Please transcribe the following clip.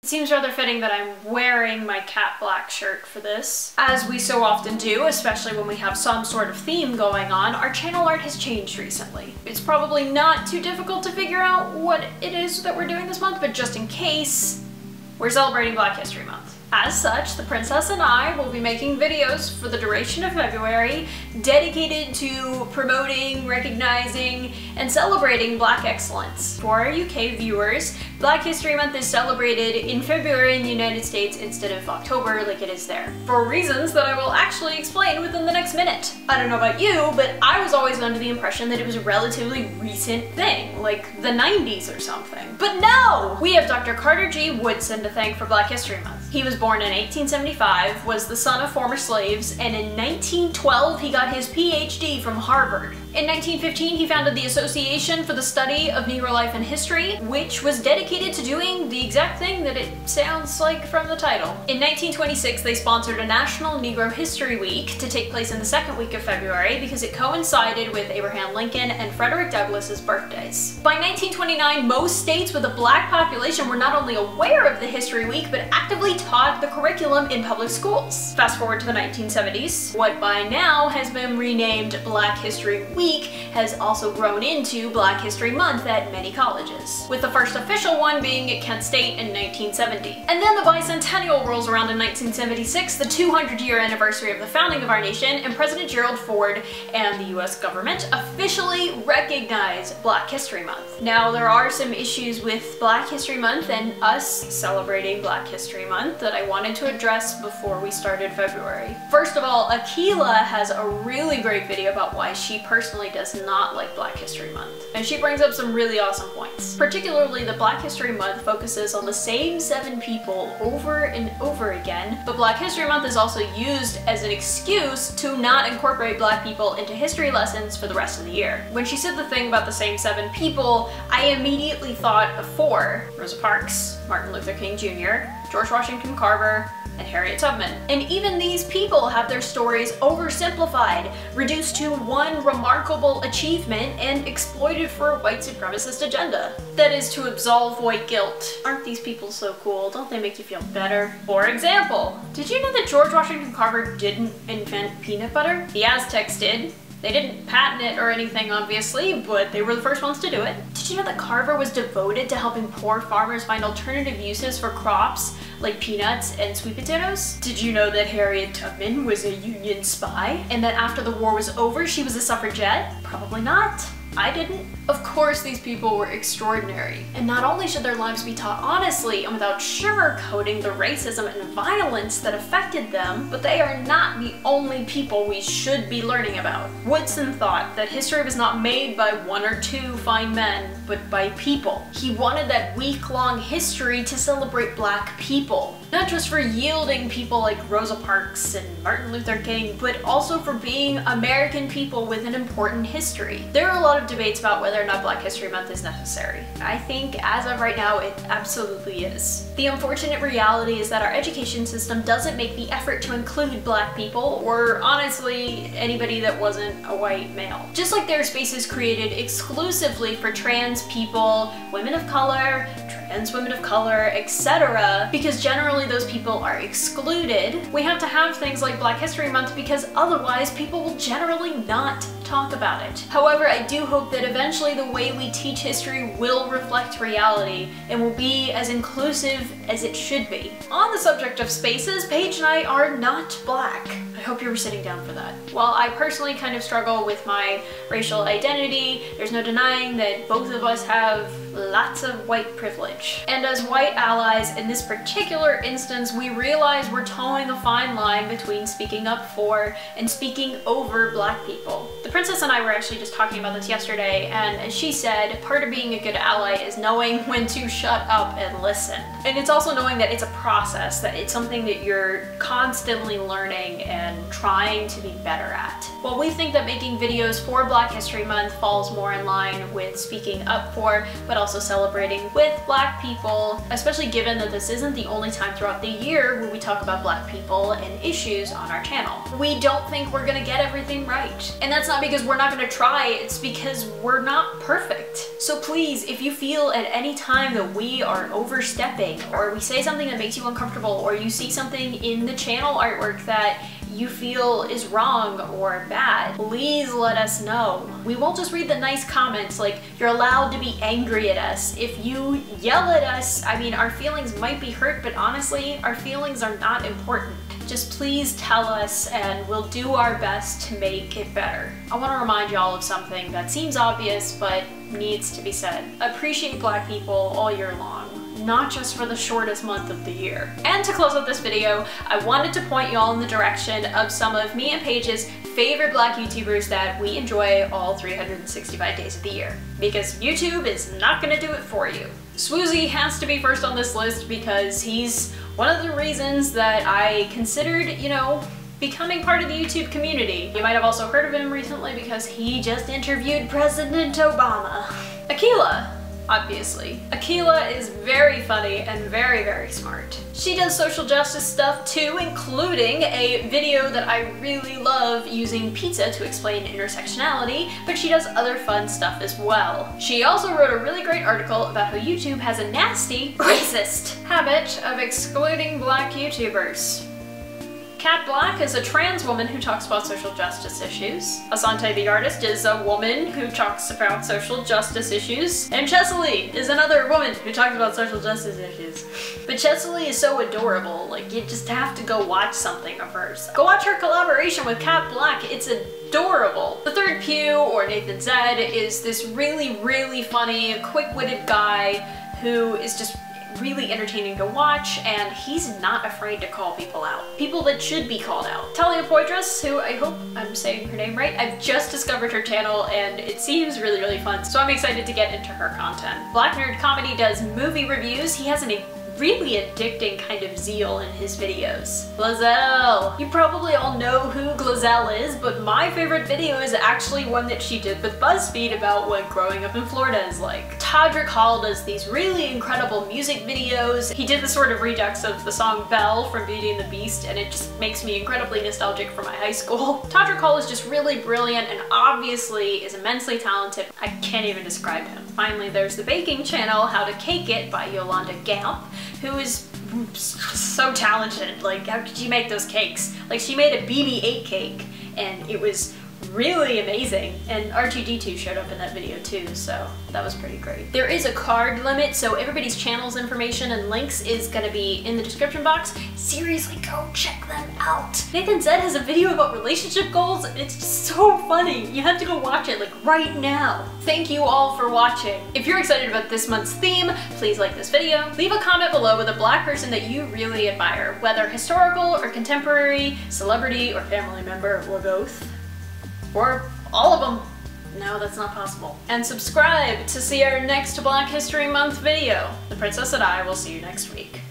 It seems rather fitting that I'm wearing my cat black shirt for this. As we so often do, especially when we have some sort of theme going on, our channel art has changed recently. It's probably not too difficult to figure out what it is that we're doing this month, but just in case, we're celebrating Black History Month. As such, the princess and I will be making videos for the duration of February dedicated to promoting, recognizing, and celebrating Black excellence. For our UK viewers, Black History Month is celebrated in February in the United States instead of October like it is there, for reasons that I will actually explain within the next minute. I don't know about you, but I was always under the impression that it was a relatively recent thing, like the 90s or something. But no! We have Dr. Carter G. Woodson to thank for Black History Month. He was born in 1875, was the son of former slaves, and in 1912 he got his PhD from Harvard. In 1915 he founded the Association for the Study of Negro Life and History, which was dedicated to doing the exact thing that it sounds like from the title. In 1926 they sponsored a National Negro History Week to take place in the second week of February because it coincided with Abraham Lincoln and Frederick Douglass's birthdays. By 1929 most states with a black population were not only aware of the History Week but actively taught the curriculum in public schools. Fast forward to the 1970s, what by now has been renamed Black History Week has also grown into Black History Month at many colleges, with the first official one being at Kent State in 1970. And then the bicentennial rolls around in 1976, the 200-year anniversary of the founding of our nation, and President Gerald Ford and the US government officially recognize Black History Month. Now, there are some issues with Black History Month and us celebrating Black History Month that I wanted to address before we started February. First of all, Akila has a really great video about why she personally does not like Black History Month. And she brings up some really awesome points. Particularly that Black History Month focuses on the same 7 people over and over again, but Black History Month is also used as an excuse to not incorporate Black people into history lessons for the rest of the year. When she said the thing about the same 7 people, I immediately thought of 4: Rosa Parks, Martin Luther King Jr., George Washington Carver, and Harriet Tubman. And even these people have their stories oversimplified, reduced to one remarkable achievement, and exploited for a white supremacist agenda. That is to absolve white guilt. Aren't these people so cool? Don't they make you feel better? For example, did you know that George Washington Carver didn't invent peanut butter? The Aztecs did. They didn't patent it or anything, obviously, but they were the first ones to do it. Did you know that Carver was devoted to helping poor farmers find alternative uses for crops like peanuts and sweet potatoes? Did you know that Harriet Tubman was a Union spy? And that after the war was over, she was a suffragette? Probably not. I didn't. Of course these people were extraordinary, and not only should their lives be taught honestly and without sugarcoating the racism and violence that affected them, but they are not the only people we should be learning about. Woodson thought that history was not made by 1 or 2 fine men, but by people. He wanted that week-long history to celebrate Black people, not just for yielding people like Rosa Parks and Martin Luther King, but also for being American people with an important history. There are a lot of debates about whether or not Black History Month is necessary. I think as of right now, it absolutely is. The unfortunate reality is that our education system doesn't make the effort to include Black people, or honestly, anybody that wasn't a white male. Just like there are spaces created exclusively for trans people, women of color, trans women of color, etc., because generally those people are excluded, we have to have things like Black History Month because otherwise people will generally not talk about it. However, I do hope that eventually the way we teach history will reflect reality and will be as inclusive as it should be. On the subject of spaces, Paige and I are not Black. I hope you were sitting down for that. While I personally kind of struggle with my racial identity, there's no denying that both of us have lots of white privilege. And as white allies in this particular instance, we realize we're towing a fine line between speaking up for and speaking over Black people. The princess and I were actually just talking about this yesterday, and as she said, part of being a good ally is knowing when to shut up and listen. And it's also knowing that it's a process, that it's something that you're constantly learning and trying to be better at. While we think that making videos for Black History Month falls more in line with speaking up for, but also celebrating with Black people, especially given that this isn't the only time throughout the year where we talk about Black people and issues on our channel. We don't think we're gonna get everything right. And that's not because we're not gonna try, it's because we're not perfect. So please, if you feel at any time that we are overstepping, or we say something that makes you uncomfortable, or you see something in the channel artwork that you feel is wrong or bad, please let us know. We won't just read the nice comments, like you're allowed to be angry at us. If you yell at us, I mean, our feelings might be hurt, but honestly, our feelings are not important. Just please tell us and we'll do our best to make it better. I want to remind y'all of something that seems obvious but needs to be said. Appreciate Black people all year long, not just for the shortest month of the year. And to close out this video, I wanted to point y'all in the direction of some of me and Paige's favorite Black YouTubers that we enjoy all 365 days of the year. Because YouTube is not gonna do it for you. Swoozie has to be first on this list because he's one of the reasons that I considered, you know, becoming part of the YouTube community. You might have also heard of him recently because he just interviewed President Obama. Akila, obviously. Akila is very funny and very, very smart. She does social justice stuff too, including a video that I really love using pizza to explain intersectionality, but she does other fun stuff as well. She also wrote a really great article about how YouTube has a nasty, racist habit of excluding Black YouTubers. Kat Black is a trans woman who talks about social justice issues. Asante the Artist is a woman who talks about social justice issues. And Chesily is another woman who talks about social justice issues. But Chesily is so adorable, like you just have to go watch something of hers. Go watch her collaboration with Kat Black, it's adorable. The Third Pew, or Nathan Zed, is this really, really funny, quick-witted guy who is just really entertaining to watch, and he's not afraid to call people out. People that should be called out. Talia Poitras, who I hope I'm saying her name right, I've just discovered her channel and it seems really, really fun, so I'm excited to get into her content. Black Nerd Comedy does movie reviews. He has a really addicting kind of zeal in his videos. Glazelle! You probably all know who Glazelle is, but my favorite video is actually one that she did with BuzzFeed about what growing up in Florida is like. Todrick Hall does these really incredible music videos. He did the sort of redux of the song Belle from Beauty and the Beast, and it just makes me incredibly nostalgic for my high school. Todrick Hall is just really brilliant and obviously is immensely talented. I can't even describe him. Finally, there's the baking channel, How to Cake It by Yolanda Gamp, who is so talented. Like, how could she make those cakes? Like, she made a BB-8 cake and it was really amazing, and R2-D2 showed up in that video too, so that was pretty great. There is a card limit, so everybody's channel's information and links is gonna be in the description box. Seriously, go check them out. Nathan Zed has a video about relationship goals, and it's just so funny. You have to go watch it, like, right now. Thank you all for watching. If you're excited about this month's theme, please like this video. Leave a comment below with a Black person that you really admire, whether historical or contemporary, celebrity or family member, or both. Or all of them. No, that's not possible. And subscribe to see our next Black History Month video. The Princess and I will see you next week.